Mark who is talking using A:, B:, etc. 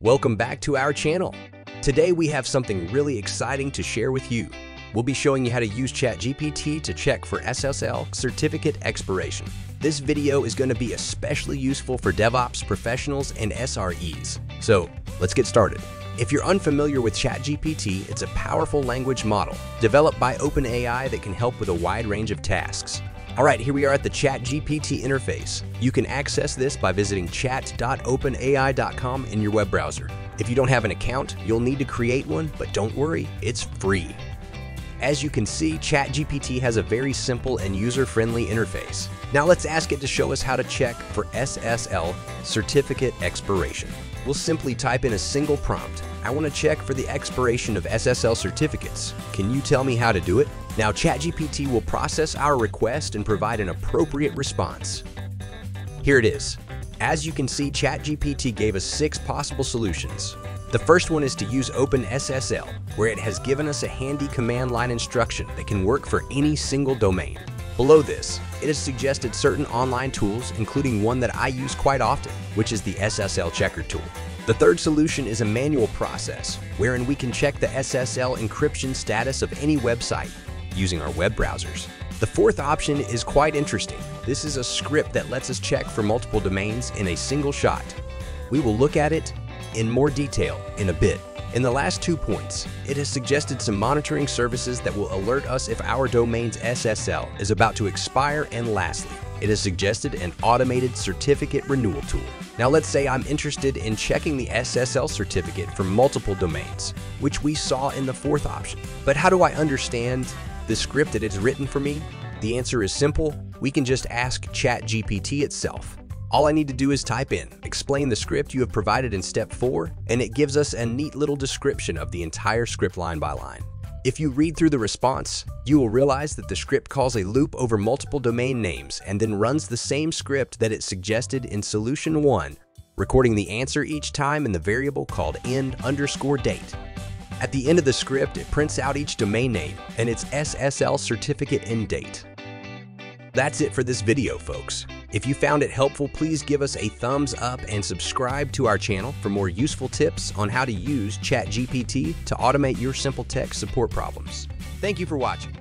A: Welcome back to our channel. Today we have something really exciting to share with you. We'll be showing you how to use ChatGPT to check for SSL Certificate Expiration. This video is going to be especially useful for DevOps professionals and SREs. So let's get started. If you're unfamiliar with ChatGPT, it's a powerful language model developed by OpenAI that can help with a wide range of tasks. All right, here we are at the ChatGPT interface. You can access this by visiting chat.openai.com in your web browser. If you don't have an account, you'll need to create one, but don't worry, it's free. As you can see, ChatGPT has a very simple and user-friendly interface. Now let's ask it to show us how to check for SSL Certificate Expiration. We'll simply type in a single prompt. I want to check for the expiration of SSL certificates. Can you tell me how to do it? Now ChatGPT will process our request and provide an appropriate response. Here it is. As you can see, ChatGPT gave us 6 possible solutions. The first one is to use OpenSSL, where it has given us a handy command line instruction that can work for any single domain. Below this, it has suggested certain online tools, including one that I use quite often, which is the SSL Checker tool. The third solution is a manual process, wherein we can check the SSL encryption status of any website using our web browsers. The fourth option is quite interesting. This is a script that lets us check for multiple domains in a single shot. We will look at it in more detail in a bit. In the last 2 points, it has suggested some monitoring services that will alert us if our domain's SSL is about to expire, and lastly, it has suggested an automated certificate renewal tool. Now let's say I'm interested in checking the SSL certificate for multiple domains, which we saw in the fourth option. But how do I understand the script that it's written for me? The answer is simple. We can just ask ChatGPT itself. All I need to do is type in, explain the script you have provided in step 4, and it gives us a neat little description of the entire script line by line. If you read through the response, you will realize that the script calls a loop over multiple domain names and then runs the same script that it suggested in solution 1, recording the answer each time in the variable called end_date. At the end of the script, it prints out each domain name and its SSL certificate end date. That's it for this video, folks. If you found it helpful, please give us a thumbs up and subscribe to our channel for more useful tips on how to use ChatGPT to automate your simple tech support problems. Thank you for watching.